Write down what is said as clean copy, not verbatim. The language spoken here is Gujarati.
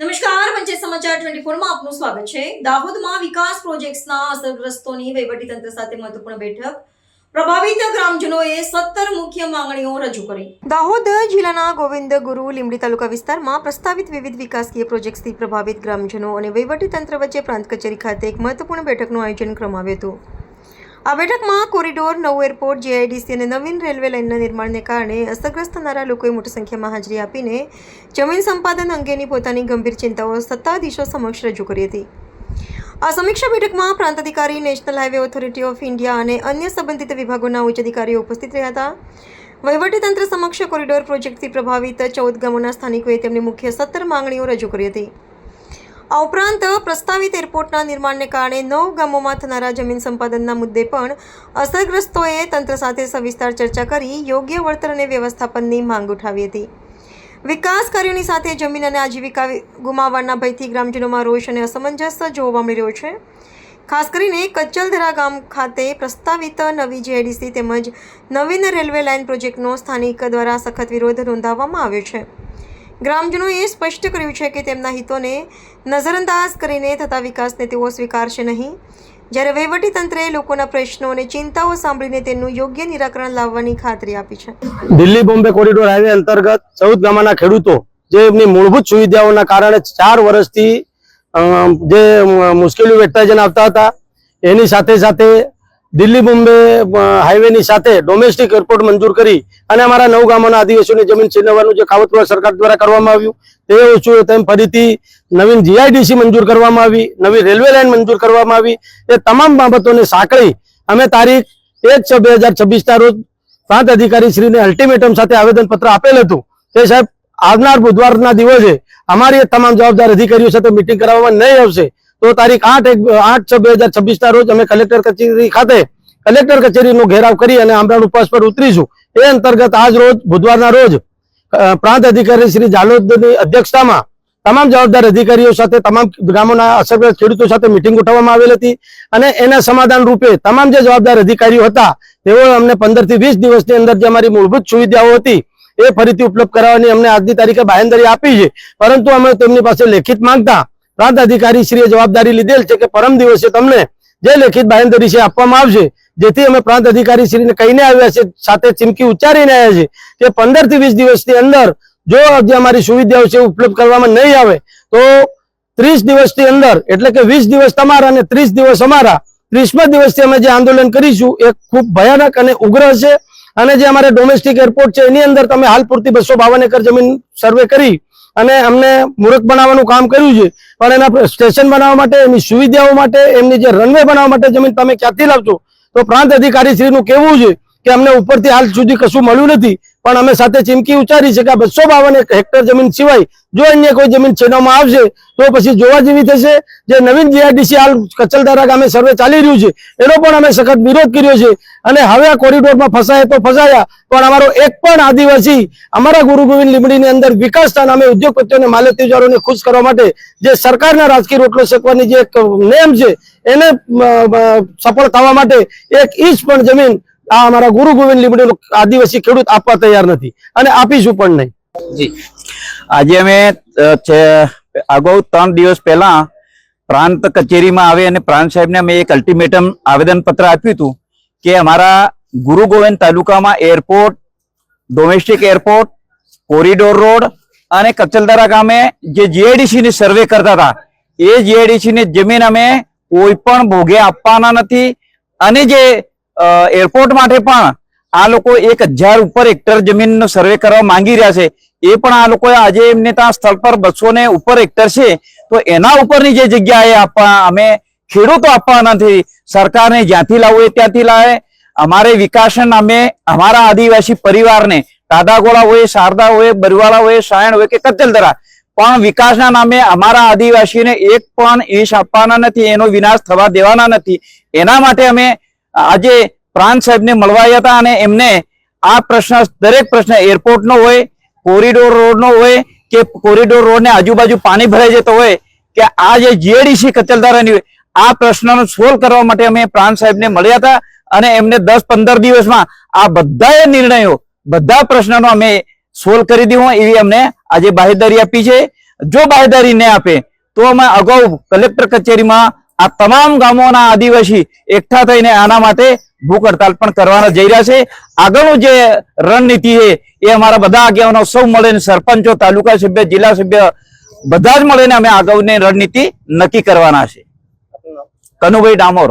નમસ્કાર, પંચાયત સમાચાર 24 માં આપનું સ્વાગત છે। દાહોદમાં વિકાસ પ્રોજેક્ટ્સના અસરગ્રસ્તોની વહીવટીતંત્ર સાથે મહત્વપૂર્ણ બેઠક। પ્રભાવિત ગ્રામજનોએ 17 મુખ્ય માંગણીઓ રજૂ કરી। દાહોદ જિલ્લાના ગોવિંદ ગુરુ લીંબડી તાલુકા વિસ્તારમાં પ્રસ્તાવિત વિવિધ વિકાસકીય પ્રોજેક્ટ્સથી પ્રભાવિત ગ્રામજનો અને વહીવટીતંત્ર વચ્ચે પ્રાંત કચેરી ખાતે એક મહત્વપૂર્ણ બેઠકનું આયોજન કરવામાં આવ્યું હતું। આ બેઠકમાં કોરિડોર, નવું એરપોર્ટ, જીઆઈડીસી અને નવીન રેલવે લાઇનના નિર્માણને કારણે અસરગ્રસ્ત થનારા લોકોએ મોટી સંખ્યામાં હાજરી આપીને જમીન સંપાદન અંગેની પોતાની ગંભીર ચિંતાઓ સત્તાધીશો સમક્ષ રજૂ કરી હતી। આ સમીક્ષા બેઠકમાં પ્રાંત અધિકારી, national highway authority of India અને અન્ય સંબંધિત વિભાગોના ઉચ્ચ અધિકારીઓ ઉપસ્થિત રહ્યા હતા। વહીવટીતંત્ર સમક્ષ કોરિડોર પ્રોજેક્ટથી પ્રભાવિત 14 ગામોના સ્થાનિકોએ તેમની મુખ્ય 17 માંગણીઓ રજૂ કરી હતી। આ ઉપરાંત પ્રસ્તાવિત એરપોર્ટના નિર્માણને કારણે 9 ગામોમાં થનારા જમીન સંપાદનના મુદ્દે પણ અસરગ્રસ્તોએ તંત્ર સાથે સવિસ્તાર ચર્ચા કરી યોગ્ય વળતર અને વ્યવસ્થાપનની માંગ ઉઠાવી હતી। વિકાસ કાર્યોની સાથે જમીન અને આજીવિકા ગુમાવવાના ભયથી ગ્રામજનોમાં રોષ અને અસમંજસ જોવા મળી રહ્યો છે। ખાસ કરીને કચ્ચલધરા ગામ ખાતે પ્રસ્તાવિત નવી જીઆઈડીસી તેમજ નવીન રેલવે લાઇન પ્રોજેક્ટનો સ્થાનિક દ્વારા સખત વિરોધ નોંધાવવામાં આવ્યો છે। ગ્રામજનોએ સ્પષ્ટ કર્યું છે કે તેમના હિતોને નજરઅંદાજ કરીને થતા વિકાસને તેઓ સ્વીકારશે નહીં, જ્યારે વહીવટીતંત્રે લોકોના પ્રશ્નો અને ચિંતાઓ સાંભળીને તેનું યોગ્ય નિરાકરણ લાવવાની ખાતરી આપી છે। દિલ્હી બોમ્બે કોરિડોર હાઈવે અંતર્ગત 14 ગામના ખેડૂતો જે એમની મૂળભૂત સુવિધાઓના કારણે 4 વર્ષથી જે મુશ્કેલીઓ વેઠતા જઈને આવતા હતા, એની સાથે સાથે દિલ્હી બોમ્બે હાઈવેની સાથે ડોમેસ્ટિક એરપોર્ટ મંજૂર કરી અને અમારા 9 ગામોના આદિવાસીઓની જમીન છીનવવાનું જે કાવતરા સરકાર દ્વારા કરવામાં આવ્યું તે ઓછું તેમ ફરીથી નવીન જીઆઈડીસી મંજૂર કરવામાં આવી, નવી રેલવે લાઇન મંજૂર કરવામાં આવી। એ તમામ બાબતોને સાંકળી અમે તારીખ 1/6/2026 રોજ પ્રાંત અધિકારી શ્રીને અલ્ટિમેટમ સાથે આવેદનપત્ર આપેલ હતું કે સાહેબ આવનાર બુધવારના દિવસે અમારી તમામ જવાબદાર અધિકારીઓ સાથે મિટિંગ કરાવવામાં નહીં આવશે તો તારીખ 8/6/2026 રોજ અમે કલેક્ટર કચેરી ખાતે કલેક્ટર કચેરીનો ઘેરાવ કરી અને આમરણ ઉપવાસ પર ઉતરીશું। એ અંતર્ગત આજ રોજ બુધવારના રોજ પ્રાંત અધિકારી શ્રી જાલોદની અધ્યક્ષતામાં તમામ જવાબદાર અધિકારીઓ સાથે તમામ ગામોના અસરગ્રસ્ત ખેડૂતો સાથે મિટિંગ ઉઠાવવામાં આવેલ હતી અને એના સમાધાન રૂપે તમામ જે જવાબદાર અધિકારીઓ હતા તેઓ અમને 15 થી 20 દિવસની અંદર જે અમારી મૂળભૂત સુવિધાઓ હતી એ ફરીથી ઉપલબ્ધ કરાવવાની અમને આજની તારીખે બાહેંધરી આપી છે। પરંતુ અમે તેમની પાસે લેખિત માંગતા પ્રાંત અધિકારી શ્રીએ જવાબદારી લીધેલ છે કે પરમ દિવસે તમને જે લેખિત બાહેંધરી છે આપવામાં આવશે, જેથી અમે પ્રાંત અધિકારી શ્રીને કહીને આવ્યા છે, સાથે ચીમકી ઉચ્ચારીને આવ્યા છે કે 15 થી 20 દિવસની અંદર જો જે અમારી સુવિધાઓ છે ઉપલબ્ધ કરવામાં નહીં આવે તો 30 દિવસની અંદર એટલે કે 20 દિવસ તમારા અને 30 દિવસ અમારા 30મા દિવસથી અમે જે આંદોલન કરીશું એ ખૂબ ભયાનક અને ઉગ્ર છે। અને જે અમારે ડોમેસ્ટિક એરપોર્ટ છે એની અંદર તમે હાલ પૂરતી 252 એકર જમીન સર્વે કરી અને અમને મૂર્ખ બનાવવાનું કામ કર્યું છે, પણ એના સ્ટેશન બનાવવા માટે, એની સુવિધાઓ માટે, એમની જે રનવે બનાવવા માટે જમીન તમે ક્યાંથી લાવશો? તો પ્રાંત અધિકારી શ્રીનું કહેવું છે કે અમને ઉપરથી હાલ સુધી કશું મળ્યું નથી, પણ અમે સાથે ચીમકી ઉચ્ચારી છે કે 252 હેક્ટર જમીન સિવાય જો અન્ય કોઈ જમીન છીનવવામાં આવશે તો પછી જોવા જેવી થશે। જે નવીન જીઆઈડીસી હાલ કચ્ચલધરા ગામે સર્વે ચાલી રહ્યું છે એનો પણ અમે સખત વિરોધ કર્યો છે અને હવે આ કોરિડોરમાં ફસાયા તો ફસાયા, પણ અમારો એક પણ આદિવાસી અમારા ગુરુ ગોવિંદ લીંબડીની અંદર વિકાસ સ્થાન અમે ઉદ્યોગપતિઓને, માલતીજારોને ખુશ કરવા માટે જે સરકારના રાજકીય રોટલો શેકવાની જે એક નેમ છે એને સફળ થવા માટે 1 ઇંચ પણ જમીન આ અમારા ગુરુ ગોવિંદ લીંબડીનો આદિવાસી ખેડૂત આપવા તૈયાર નથી અને આપીશું પણ નહીં। જી, આજે અમે અગાઉ 3 દિવસ પહેલા પ્રાંત કચેરીમાં આવી અને પ્રાંત સાહેબને અમે એક અલ્ટિમેટમ આવેદનપત્ર આપ્યું હતું કે અમારા ગુરુ ગોવિંદ તાલુકામાં airport, domestic airport, corridor road અને કચ્ચલધરા ગામે જે જીઆઈડીસી ની સર્વે કરતા હતા એ જીઆઈડીસી ની જમીન અમે કોઈ પણ ભોગે આપવાના નથી અને જે એરપોર્ટ માટે પણ આ લોકો 1000 ઉપર હેક્ટર જમીનનો સર્વે કરવા માંગી રહ્યા છે, એ પણ આ લોકો આજે એમને ત્યાં સ્થળ પર 200 ને ઉપર હેક્ટર છે તો એના ઉપરની જે જગ્યાએ આપવા અમે ખેડૂતો આપવા નથી, સરકારને જ્યાંથી લાવવું ત્યાંથી લાવે। અમારે વિકાસના નામે અમારા આદિવાસી પરિવારને દાદાગોળા હોય, શારદા હોય, બરવાળા હોય, સાયણ હોય કે કચ્ચલધરા પણ વિકાસના નામે અમારા આદિવાસીને 1 પણ ઇંચ આપવાના નથી, એનો વિનાશ થવા દેવાના નથી। એના માટે અમે આજે પ્રાંત સાહેબને મળવા આવ્યા હતા અને એમને આ પ્રશ્ન, દરેક પ્રશ્ન એરપોર્ટનો હોય, કોરિડોર રોડનો હોય કે કોરિડોર રોડને આજુબાજુ પાણી ભરાઈ જતો હોય કે આ જે જીઆઈડીસી કચ્ચલધરાની હોય, આ પ્રશ્નનો સોલ્વ કરવા માટે અમે પ્રાંત સાહેબને મળ્યા હતા અને એમને 10-15 દિવસમાં આ બધા નિર્ણયો, બધા પ્રશ્નોનો અમે સોલ્વ કરી દીધું એવી અમને આજે બાહેધરી આપી છે। જો બાહેદારી ન આપે તો અમે અગાઉ કલેક્ટર કચેરીમાં આ તમામ ગામોના આદિવાસી એકઠા થઈને આના માટે ભૂખ હડતાલ પણ કરવાના જઈ રહ્યા છે. આગળનું જે રણનીતિ છે એ અમારા બધા આગેવાનો સૌ મળીને સરપંચો, તાલુકા સભ્ય, જિલ્લા સભ્ય બધા જ મળીને અમે આગળની રણનીતિ નક્કી કરવાના છે. કનુભાઈ ડામોર.